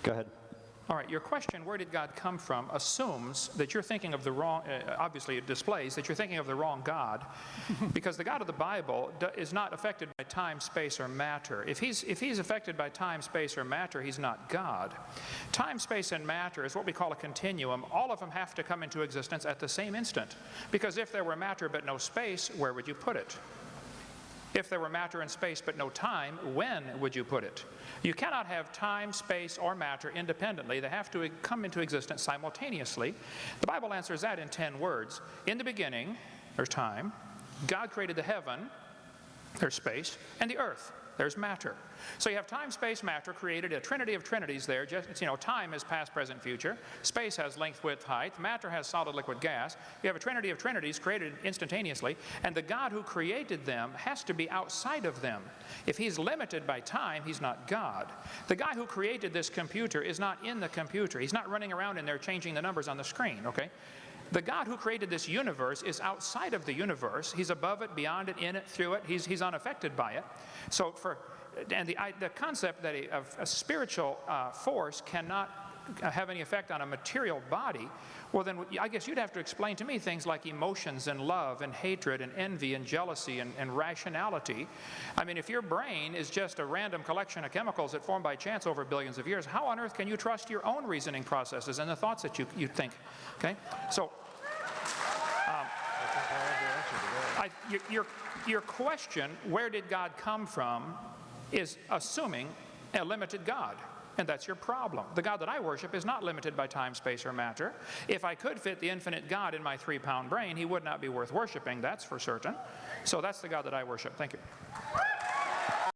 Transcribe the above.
Go ahead. All right, your question, where did God come from, assumes that you're thinking of the wrong, obviously it displays that you're thinking of the wrong God, because the God of the Bible is not affected by time, space, or matter. If he's affected by time, space, or matter, he's not God. Time, space, and matter is what we call a continuum. All of them have to come into existence at the same instant, because if there were matter but no space, where would you put it? If there were matter and space but no time, when would you put it? You cannot have time, space, or matter independently. They have to come into existence simultaneously. The Bible answers that in 10 words. In the beginning, there's time. God created the heaven, there's space, and the earth, there's matter. So you have time, space, matter, created a trinity of trinities there. Just, you know, time is past, present, future. Space has length, width, height. Matter has solid, liquid, gas. You have a trinity of trinities created instantaneously, and the God who created them has to be outside of them. If he's limited by time, he's not God. The guy who created this computer is not in the computer. He's not running around in there changing the numbers on the screen, okay? The God who created this universe is outside of the universe. He's above it, beyond it, in it, through it. He's unaffected by it. So the concept that a spiritual force cannot have any effect on a material body, well then I guess you'd have to explain to me things like emotions and love and hatred and envy and jealousy and rationality. I mean, if your brain is just a random collection of chemicals that formed by chance over billions of years, how on earth can you trust your own reasoning processes and the thoughts that you think? Okay, so your question, where did God come from, is assuming a limited God. And that's your problem. The God that I worship is not limited by time, space, or matter. If I could fit the infinite God in my 3-pound brain, he would not be worth worshiping, that's for certain. So that's the God that I worship. Thank you.